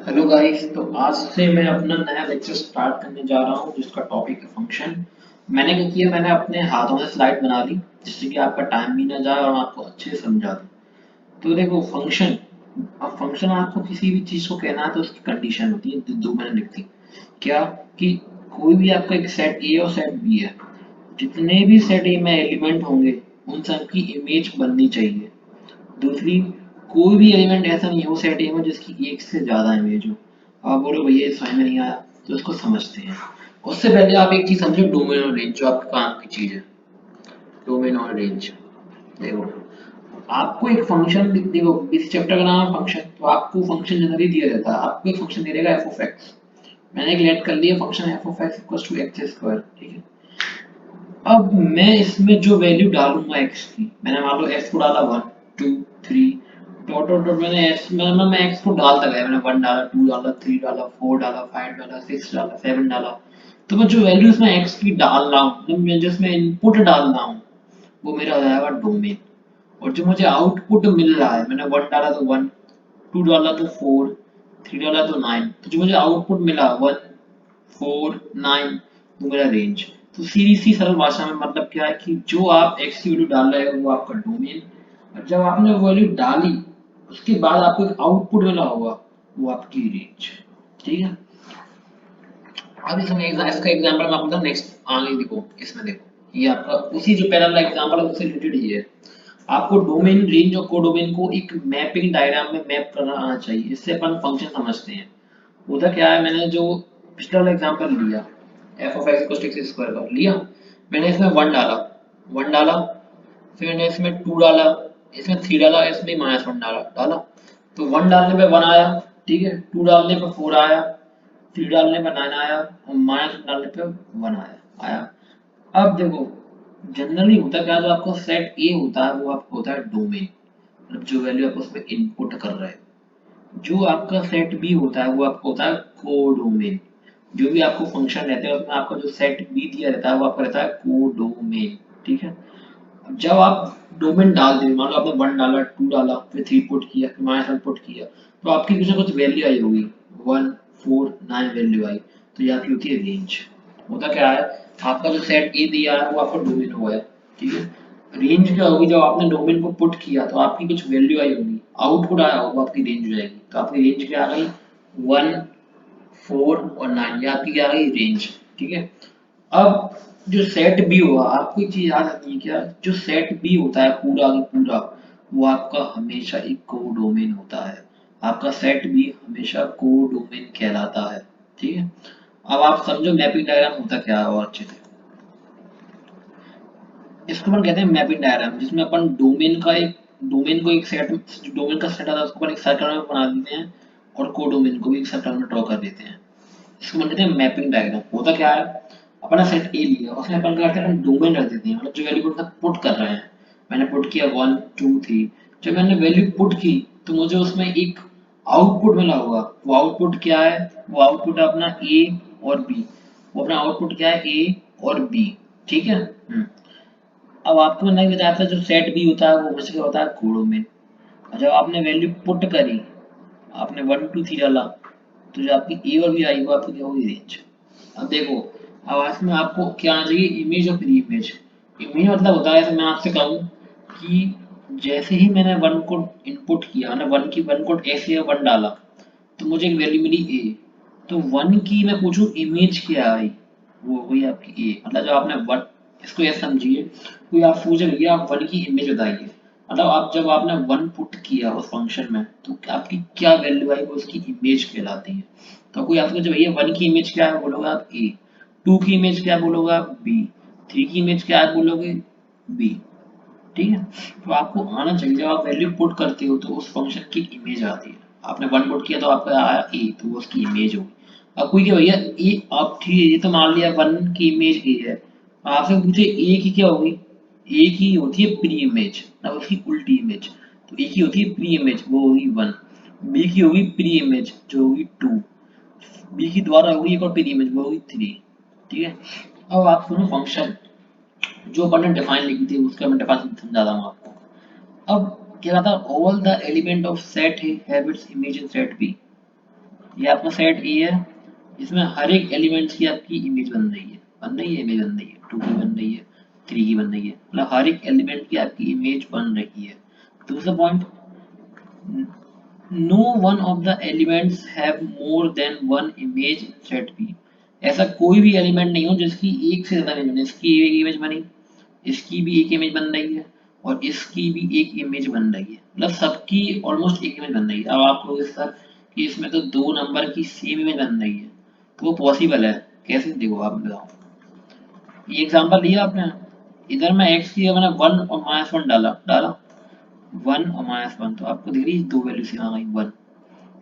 Hello guys. तो आज से मैं अपना नया लेक्चर स्टार्ट करने जा रहा हूँ जिसका टॉपिक है फंक्शन। मैंने क्या किया, मैंने अपने हाथों से स्लाइड बना ली जिससे कि आपका टाइम भी ना जाए और मैं आपको अच्छे से समझा दूँ। तो देखो फंक्शन, अब फंक्शन आपको किसी भी चीज़ को कहना है तो उसकी कंडीशन होती है दो मैंने लिख दी। क्या कि कोई भी आपका एक सेट ए और सेट बी है, जितने भी सेट ए में एलिमेंट होंगे उन सब की इमेज बननी चाहिए। दूसरी, कोई भी एलिमेंट ऐसा नहीं हो सेट ए में जिसकी एक से ज्यादा इमेज हो। आप बोलो भैया ये समझ में नहीं आया, तो इसको समझते हैं। उससे पहले आप एक चीज समझो, डोमेन और रेंज जो आपके काम की चीज है। डोमेन और रेंज, देखो आपको एक फंक्शन देखो, इस चैप्टर का नाम है फंक्शन, तो आपको फंक्शन जनरली दिया जाता है। आपको एक फंक्शन दे देगा एफ ऑफ एक्स। मैंने एक लेट कर लिया function f of x equal to x square, ठीक है। अब मैं इसमें जो वैल्यू डालूंगा एक्स की, मैंने मान लो एक्स को डाला 1 2 3, डॉट डॉट डॉट, मैंने एक्स मैं एक्स को डालता गया। मैंने 1 डाला, 2 डाला, 3 डाला, 4 डाला, 5 डाला, 6 डाला, 7 डाला। तो मैं जो वैल्यू इसमें एक्स की डाल रहा हूँ, मतलब मैं जिसमें इनपुट डाल रहा हूँ, वो मेरा हो जाएगा डोमेन। और जो मुझे आउटपुट मिल रहा है, मैंने 1 डाला तो 1, 2 डाला तो 4, 3 डाला तो 9, तो जो मुझे आउटपुट मिला 1 4 9, वो मेरा रेंज। तो सीधी सी सरल भाषा में मतलब क्या है कि जो आप एक्स की वैल्यू डाल रहे हो वो आपका डोमेन, और जब आपने वो वैल्यू डाली उसके बाद आपको एक आउटपुट मिला होगा, वो आपकी रेंज। ठीक है। अब इसमें इसका एग्जांपल मैं आपको नेक्स्ट आगे देखो, इसमें देखो ये आपका उसी जो पैरेलल एग्जांपल है उससे रिलेटेड ही है। आपको डोमेन, रेंज और कोडोमेन को एक मैपिंग डायग्राम में मैप करना आना चाहिए। इससे अपन फंक्शन समझते हैं। उधर क्या है, मैंने जो पिछला वाला एग्जांपल लिया f of x equal to x square का लिया, मैंने इसमें 1 डाला, 1 डाला, फिर मैंने इसमें 2 डाला, इसमें 3 डाला, इसमें -1 डाला डाला। तो 1 डालने पे 1 आया, ठीक है, 2 डालने पे 4 आया, 3 डालने पे 9 आया, और -1 डालने पे 1 आया। अब देखो, जनरली होता क्या है, जो आपको सेट ए होता है वो आपको होता है डोमेन, मतलब जो वैल्यू आप उसमें इनपुट कर रहे हो। जो आपका सेट बी होता है वो आपको होता है कोडोमेन। जो भी आपको फंक्शन रहते हैं उसमें आपका जो सेट बी दिया रहता है वो आपका रहता है कोडोमेन। ठीक है। अब जब आप डोमेन डाल दें, मान लो आपने 1 डाला, 2 डाला, फिर 3 पुट किया, फिर -1 पुट किया, तो आपकी कुछ ना कुछ वैल्यू आई होगी। 1 4 9 वैल्यू आई, तो ये आपकी होती है रेंज। होता क्या है, आपका जो सेट ए दिया है वो आपका डोमेन हो गया, ठीक है। रेंज क्या होगी, जब आपने डोमेन को पुट किया तो आपकी कुछ वैल्यू आई होगी, आउटपुट आया होगा, आपकी रेंज हो जाएगी। तो आपकी रेंज क्या आ गई, 1 4 और 9, ये आपकी क्या आ गई रेंज। ठीक है। अब जो सेट बी हुआ, आपको एक चीज याद रखनी है, क्या जो सेट बी होता है पूरा का पूरा, वो आपका हमेशा एक कोडोमेन होता है। आपका सेट बी हमेशा कोडोमेन कहलाता है। ठीक है। अब आप समझो मैपिंग डायग्राम होता क्या है और अच्छे से। इसको अपन कहते हैं मैपिंग डायग्राम, जिसमें अपन डोमेन को एक सेट, डोमेन का सेट आता है उसको अपन एक सर्कल में बना देते हैं, और कोडोमेन को भी एक सर्कल में ड्रॉ कर देते हैं। इसको बोलते हैं मैपिंग डायग्राम। होता क्या है, अपना सेट ए लिया, उसमें अपन क्या करते हैं, अपन डोमेन रख देते हैं, मतलब जो वैल्यू को पुट कर रहे हैं। मैंने पुट किया 1 2 3, जब मैंने वैल्यू पुट की तो मुझे उसमें एक आउटपुट मिला होगा। वो आउटपुट क्या है, वो आउटपुट है अपना ए और बी। वो अपना आउटपुट क्या है, ए और बी। ठीक है। अब आपको मैंने बताया था जो सेट बी होता है वो हमेशा क्या होता है, कोडोमेन। और जब आपने वैल्यू पुट करी, आपने 1 2 3 डाला, तो जो आपकी ए और बी आई वो आपकी क्या होगी, रेंज। अब देखो, अब इसमें आपको क्या आना चाहिए, इमेज और प्री इमेज। इमेज मतलब होता है, जैसे मैं आपसे कहूँ कि जैसे ही मैंने वन को इनपुट किया ना, वन को ऐसे 1 डाला, तो मुझे एक वैल्यू मिली ए। तो 1 की मैं पूछूं इमेज क्या आई, वो हुई आपकी ए। मतलब जब आपने 1, इसको ऐसे समझिए, कोई आप पूछे भैया आप 1 की इमेज बताइए, मतलब आप जब आपने 1 पुट किया उस फंक्शन में तो आपकी क्या वैल्यू आई वो उसकी इमेज कहलाती है। तो कोई आपसे पूछे भैया 1 की इमेज क्या है, बोलोगे आप ए। 2 की इमेज क्या है, बोलोगे आप बी। 3 की इमेज क्या है, बोलोगे बी। ठीक है। तो आपको आना चाहिए, जब आप वैल्यू पुट करते हो तो उस फंक्शन की इमेज आती है। आपने 1 पुट किया तो आपका आया ए, तो वो उसकी इमेज होगी। अब कोई क्या भैया ए, आप ठीक है ये तो मान लिया 1 की इमेज ए है, आपसे पूछे ए की क्या होगी। ए की होती है प्री इमेज, ना उसकी उल्टी इमेज। तो ए की होती है प्री इमेज, वो होगी 1। बी की होगी प्री इमेज जो होगी 2। बी की द्वारा होगी एक और प्री इमेज, वो होगी 3। ठीक है। अब आप सुनो फंक्शन, जो अपन ने डिफाइन लिखी थी उसका मैं डिफाइन समझा रहा हूँ आपको। अब क्या था, all the element of set है have its image in set B. ये आपका सेट ए है, इसमें हर एक एलिमेंट की आपकी इमेज बन रही है, इमेज बन रही है, 2 की बन रही है, 3 की बन रही है, मतलब हर एक एलिमेंट की आपकी इमेज बन रही है। दूसरा point, no one of the elements have more than one image in set B. ऐसा कोई भी एलिमेंट नहीं हो जिसकी एक से ज्यादा इमेज बने। इसकी एक इमेज बनी, इसकी भी एक इमेज बन रही है, और इसकी भी एक इमेज बन रही है, मतलब सबकी ऑलमोस्ट एक इमेज बन रही है। अब आप लोग इस सर कि इसमें तो दो नंबर की सेम इमेज बन रही है, तो वो पॉसिबल है कैसे? देखो आप बताओ, ये एग्जांपल दिया आपने, इधर मैं एक्स की मैंने वन और माइनस वन डाला डाला, वन और माइनस वन, तो आपको दिख रही है दो वैल्यू से आ गई वन।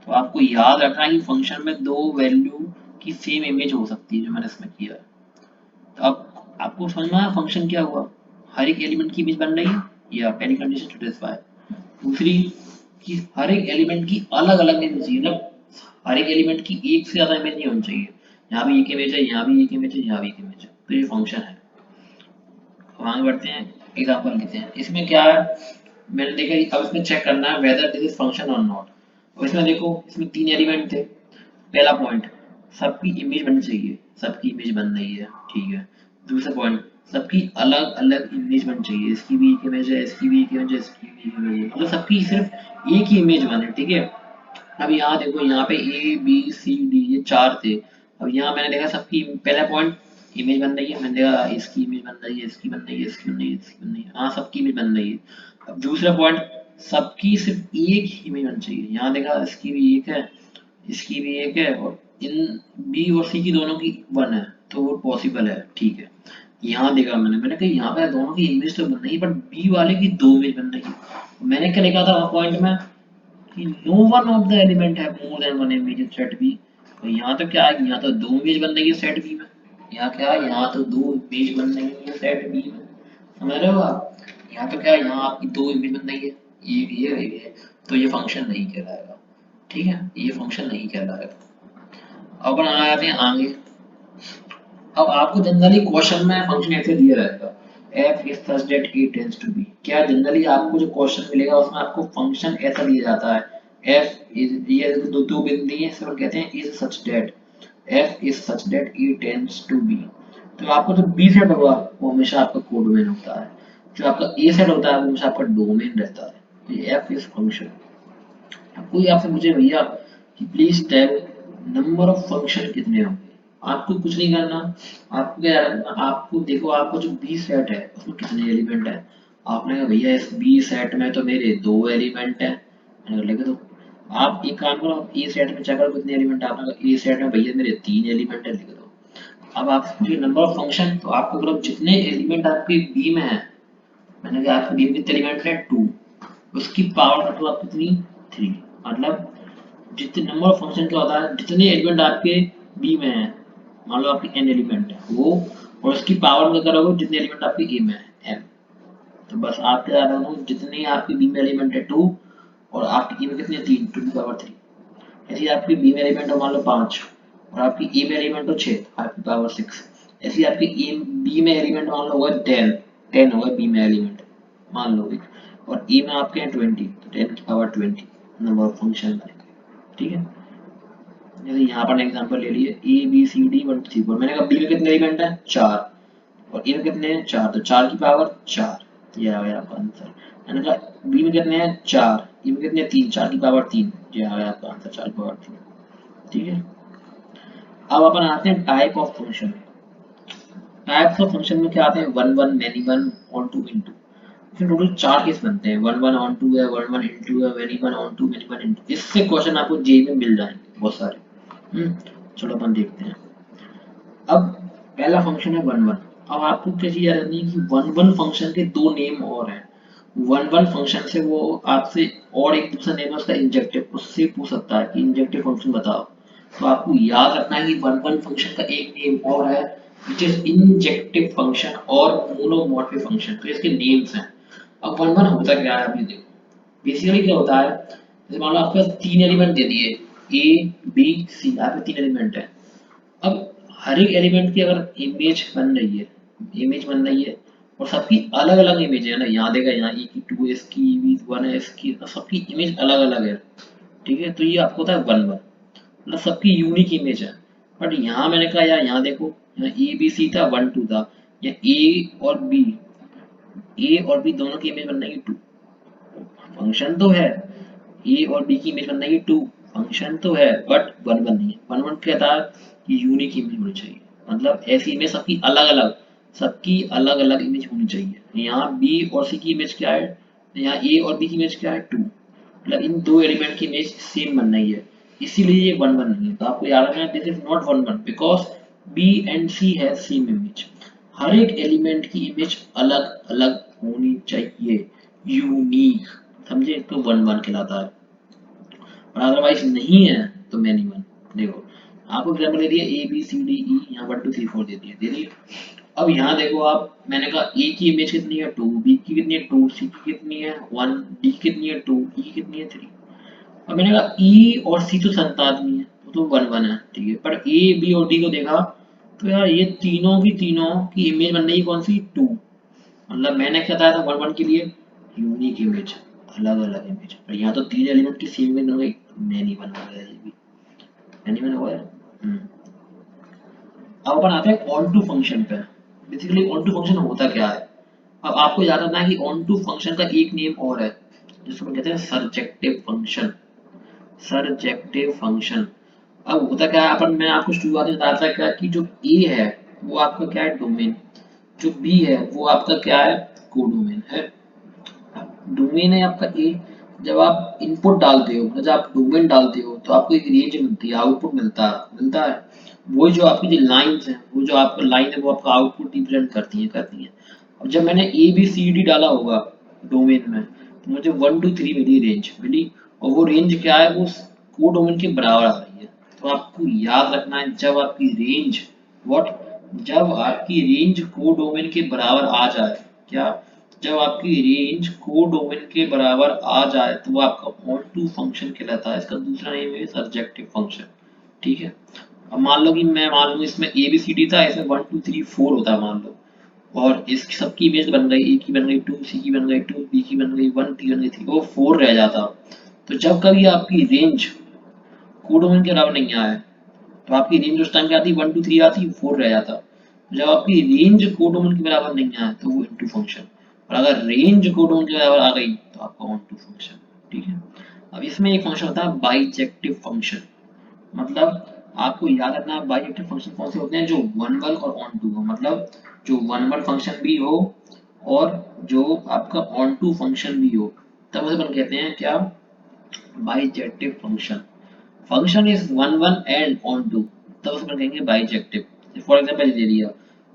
तो आपको याद रखना है कि फंक्शन में दो वैल्यू की सेम इमेज हो सकती है, जो मैंने इसमें किया है। तो अब आपको समझ में आया फंक्शन क्या हुआ, हर एक एलिमेंट की इमेज बन रही है, या पहली कंडीशन सेटिस्फाई। दूसरी कि हर एक एलिमेंट की अलग अलग इमेज चाहिए, मतलब हर एक एलिमेंट की एक से ज्यादा इमेज नहीं होनी चाहिए। यहाँ भी एक इमेज है, यहाँ भी एक इमेज है, यहाँ भी एक इमेज है, तो ये फंक्शन है। अब आगे बढ़ते हैं, एग्जाम्पल लेते हैं। इसमें क्या है, मैंने देखा कि अब इसमें चेक करना है वेदर दिस इज फंक्शन और नॉट। और इसमें देखो, इसमें तीन एलिमेंट थे। पहला पॉइंट, सबकी इमेज बननी चाहिए, सबकी इमेज बन रही है, ठीक है। दूसरा पॉइंट, सबकी अलग अलग इमेज बननी चाहिए, इसकी भी एक इमेज है, इसकी भी एक इमेज है, इसकी भी एक इमेज है, मतलब सबकी सिर्फ एक ही इमेज बने, ठीक है। अब यहाँ देखो, यहाँ पे ए बी सी डी ये चार थे। अब यहाँ मैंने देखा सबकी, पहला पॉइंट इमेज बन रही है, मैंने देखा इसकी इमेज बन रही है, इसकी बन रही है, इसकी बन रही है, इसकी बन रही है, हाँ सबकी इमेज बन रही है। अब दूसरा पॉइंट, सबकी सिर्फ एक ही इमेज बननी चाहिए, यहाँ देखा इसकी भी एक है, इसकी भी एक है, और इन बी और सी की दोनों की वन है, तो वो पॉसिबल है, ठीक है। यहाँ देखा मैंने कहा यहाँ पे दोनों की इमेज तो बन रही है, बट बी वाले की दो इमेज बन रही है। मैंने क्या लिखा था पॉइंट में कि no one of the element have more than one image in set B. तो यहाँ तो क्या है, यहाँ तो दो इमेज बन रही है सेट बी में, यहाँ क्या है, यहाँ तो दो इमेज बन रही है सेट बी में, समझ रहे हो आप? यहाँ तो क्या है, यहाँ आपकी दो इमेज बन रही है, एक ये एक ये, तो ये फंक्शन नहीं कहलाएगा, ठीक है, ये फंक्शन नहीं कहलाएगा। अब अपन आ जाते हैं आगे। अब आपको जनरली क्वेश्चन में फंक्शन ऐसे दिया रहेगा, f is such that a tends to be। क्या जनरली आपको जो क्वेश्चन मिलेगा उसमें आपको फंक्शन ऐसा दिया जाता है, f is, ये दो दो बिंदु दिए हैं, इसे अपन कहते हैं is such that, f is such that a tends to be। तो आपको जो b सेट होगा वो हमेशा आपका कोडोमेन होता है, जो आपका a सेट होता है वो हमेशा आपका डोमेन रहता है। ये f is फंक्शन। कोई आपसे पूछे भैया कि please tell number of function कितने होंगे, आपको कुछ नहीं करना, आपको क्या करना, आपको देखो आपको जो बी सेट है उसमें कितने एलिमेंट है। आपने कहा भैया इस बी सेट में तो मेरे दो एलिमेंट है, मैंने कहा लिख दो। आप एक काम करो, आप ए सेट में चेक करो कितने एलिमेंट है, आपने कहा ए सेट में भैया मेरे तीन एलिमेंट है, लिख दो। अब आप पूछिए नंबर ऑफ फंक्शन, तो आपको मतलब जितने एलिमेंट आपके बी में है, मैंने कहा आपके बी में कितने एलिमेंट है, टू, उसकी पावर कर दो आप कितनी, थ्री। मतलब जितने नंबर ऑफ फंक्शन क्या होता है, जितने एलिमेंट आपके बी में है, मान लो आपके n एलिमेंट है वो, और उसकी पावर में क्या करोगे जितने एलिमेंट आपके ए में है m। तो बस आप क्या कर रहे हो, जितने आपके बी में एलिमेंट है टू, और आपके ए में कितने, तीन, टू की पावर थ्री। ऐसे आपके बी में एलिमेंट हो मान लो पांच, और आपकी ए में एलिमेंट हो छह, आपकी पावर सिक्स। ऐसे आपके ए बी में एलिमेंट मान लो होगा टेन, टेन होगा बी में एलिमेंट मान लो एक, और ए में आपके हैं ट्वेंटी, तो टेन की power twenty number of function बनेगा, ठीक है। जैसे यहाँ पर एग्जांपल ले लिए A B C D one two three four, मैंने कहा बी में कितने एलिमेंट है, चार, और ए में कितने हैं, चार, तो चार की पावर चार, ये आ गया आपका आंसर। मैंने कहा बी में कितने हैं, चार, ए में कितने, तीन, चार की पावर तीन, ये आ गया आपका आंसर, चार की पावर तीन, ठीक है। अब अपन आते हैं type of function. Types of function में क्या आते हैं, one one, many one, onto, into. इसमें टोटल चार केस बनते हैं, वन वन ऑन टू है, वन वन इन टू है, many one onto, many one into. इससे क्वेश्चन आपको जे में मिल जाएंगे बहुत सारे। चलो अपन देखते हैं। अब पहला फंक्शन है वन वन। अब आपको क्या चीज याद रखनी है कि वन वन फंक्शन के दो नेम और हैं। वन वन फंक्शन से वो आपसे और एक दूसरा नेम है उसका इंजेक्टिव, उससे पूछ सकता है कि इंजेक्टिव फंक्शन बताओ। तो आपको याद रखना है कि वन वन फंक्शन का एक नेम और है विच इज इंजेक्टिव फंक्शन और मोनोमॉर्फिक फंक्शन, तो इसके नेम्स हैं। अब वन वन होता क्या है अभी देखो, बेसिकली क्या होता है, जैसे मान लो आपके पास तीन एलिमेंट दे दिए, ए बी सी, आपके तीन एलिमेंट है। अब हर एक एलिमेंट की अगर इमेज बन रही है, इमेज बन रही है, और सबकी अलग अलग इमेज है ना, यहाँ देखा, यहाँ ए की टू है, इसकी वन है, इसकी, तो सबकी इमेज अलग अलग है, ठीक है। तो ये आपको होता है वन वन। मतलब सबकी यूनिक इमेज है। बट यहाँ मैंने कहा यार यहाँ देखो, यहाँ ए बी सी था 1 2 था, या ए और बी दोनों की इमेज बन रही है 2, फंक्शन तो है। ए और बी की इमेज बन रही है 2, फंक्शन तो है, बट 1 1 नहीं है। 1 1 क्या था कि यूनिक इमेज होनी चाहिए, मतलब ऐसी इमेज सबकी अलग अलग इमेज होनी चाहिए। यहाँ बी और सी की इमेज क्या है, यहाँ ए और बी की इमेज क्या है 2, मतलब इन दो एलिमेंट की इमेज सेम बन रही है, इसीलिए ये 1 1 नहीं है। तो आपको याद रखना है this is not 1 1 because B and C है सेम इमेज। हर एक एलिमेंट की इमेज अलग अलग होनी चाहिए, यूनिक, समझे, तो 1 1 कहलाता है। और अदरवाइज नहीं है तो मैनी वन। देखो आपको एग्जाम्पल दे दिया ए बी सी डी ई, यहाँ 1 2 3 4 दे दी। अब यहाँ देखो आप, मैंने कहा ए की इमेज कितनी है 2, बी की कितनी है 2, सी की कितनी है 1, डी की कितनी है 2, ई की कितनी है 3। अब मैंने कहा ई और सी तो संत आदमी है, वो तो 1 1 है, ठीक है। पर ए बी और डी को देखा तो यार ये तीनों की इमेज बन रही है कौन सी 2, मतलब मैंने क्या बताया था 1 1 के लिए यूनिक इमेज, अलग अलग इमेज। पर यहाँ तो तीन एलिमेंट की सेम इमेज बन गई, मैनी वन हो गया ये भी, मैनी वन हो गया। अब अपन आते हैं ऑन टू फंक्शन पे। बेसिकली ऑन टू फंक्शन होता क्या है, अब आपको याद रखना है कि ऑन टू फंक्शन का एक नेम और है जिसको कहते हैं सरजेक्टिव फंक्शन। सरजेक्टिव फंक्शन, अब होता क्या है, अपन मैं आपको शुरुआत में बताया था क्या कि जो ए है वो आपका क्या है डोमेन, जो बी है वो आपका क्या है कोडोमेन है। डोमेन है आपका ए, जब आप इनपुट डालते हो मतलब जब आप डोमेन डालते हो तो आपको एक रेंज मिलती है, आउटपुट मिलता है। वो जो आपकी जो लाइंस हैं, वो जो आपका लाइन है वो आपका आउटपुट रिप्रेजेंट करती हैं। अब जब मैंने ए बी सी डी डाला होगा डोमेन में तो मुझे 1 2 3 मिली, रेंज मिली। और वो रेंज क्या है, वो को डोमेन के बराबर आ रही है। तो आपको याद रखना है जब आपकी रेंज व्हाट, जब आपकी रेंज को डोमेन के बराबर आ जाए, क्या, जब आपकी रेंज को डोमेन के बराबर आ जाए तो वो आपका ऑन टू फंक्शन कहलाता है। इसका दूसरा नेम है सरजेक्टिव फंक्शन, ठीक है। अब मान लो कि मैं मान लूँ इसमें ए बी सी डी था, इसमें 1 2 3 4 होता है मान लो, और इस सबकी इमेज बन गई, ए की बन गई 2, सी की बन गई 2, बी की बन गई 1, टी बन गई 3, वो 4 रह जाता। तो जब कभी आपकी रेंज को डोमेन के बराबर नहीं आए तो आपकी रेंज उस टाइम क्या आती, 1 2 3 आती, 4 रह जाता। जब आपकी रेंज कोडोमेन के बराबर नहीं आया तो वो इनटू फंक्शन, और अगर रेंज कोडोमेन के बराबर आ गई तो आपका ऑन टू फंक्शन, ठीक है। अब इसमें एक फंक्शन होता है बाइजेक्टिव फंक्शन, मतलब आपको याद रखना बाइजेक्टिव फंक्शन कौन से होते हैं, जो वन वन और ऑन टू हो, मतलब जो वन वन फंक्शन भी हो और जो आपका ऑन टू फंक्शन भी हो, तब उसे अपन कहते हैं क्या, bijective function. Function is one one and onto, तब उसको कहेंगे बाइजेक्टिव। फॉर एग्जांपल दे दिया,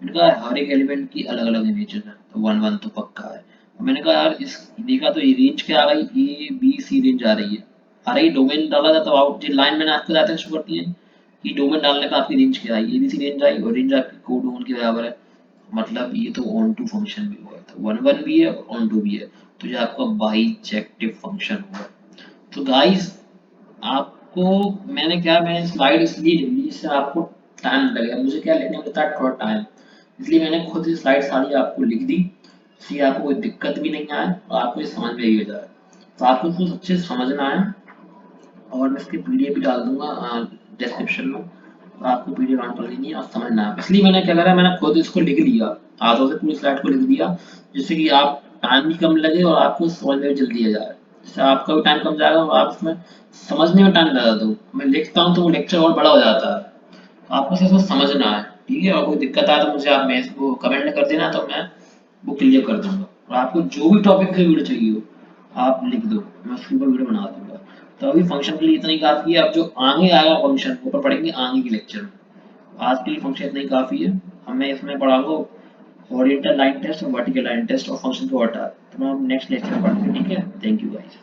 मैंने कहा हर एक एलिमेंट की अलग अलग इमेजेस है तो वन वन तो पक्का है। मैंने कहा यार इस देखा तो ये रेंज क्या आ गई, ए बी सी रेंज आ रही है, आ रही डोमेन डाला जाता है आउट जो लाइन मैंने आपको बताया शुरू करती है कि डोमेन डालने पे आपकी रेंज क्या आई, ए बी सी रेंज आई और रेंज आपकी को डोमेन के बराबर है, मतलब ये तो ऑन टू फंक्शन भी हुआ है, तो वन वन भी है और ऑन टू भी है, तो ये आपका बाइजेक्टिव फंक्शन हुआ। तो गाइस आपको मैंने क्या, मैंने स्लाइड इसलिए लिख ली जिससे आपको टाइम लगेगा, मुझे क्या लिखने में लगता है थोड़ा टाइम, इसलिए मैंने खुद ही स्लाइड सारी आपको लिख दी, इसलिए आपको कोई दिक्कत भी नहीं आए और आपको ये समझ में भी जाए। तो आपको इसको अच्छे से समझना है, और मैं इसकी पीडीएफ भी डाल दूंगा डिस्क्रिप्शन में, तो आपको पीडीएफ डाउनलोड कर लेनी है और समझना है। इसलिए मैंने क्या करा, मैंने खुद इसको लिख लिया, हाथों से पूरी स्लाइड को लिख दिया, जिससे कि आप टाइम भी कम लगे और आपको समझ में भी जल्दी आ जाए, जिससे आपका भी टाइम कम जाएगा और आप उसमें समझने में टाइम लगा दो। मैं लिखता हूँ तो वो लेक्चर और बड़ा हो जाता है, तो आपको सिर्फ उसको समझना है, ठीक है। और कोई दिक्कत आए तो मुझे आप मैं इसको कमेंट में कर देना, तो मैं वो क्लियर कर दूंगा। और आपको जो भी टॉपिक की वीडियो चाहिए हो आप लिख दो, मैं उसके ऊपर वीडियो बना दूंगा। तो अभी फंक्शन के लिए इतना ही काफ़ी है, अब जो आगे आएगा फंक्शन वो पर पढ़ेंगे आगे के लेक्चर में। आज के लिए फंक्शन इतना ही काफ़ी है। अब मैं इसमें पढ़ाऊंगा हॉरिजॉन्टल लाइन टेस्ट और वर्टिकल लाइन टेस्ट और फंक्शन को हटा, तो मैं नेक्स्ट लेक्चर में पढ़ेंगे, ठीक है। Thank you guys.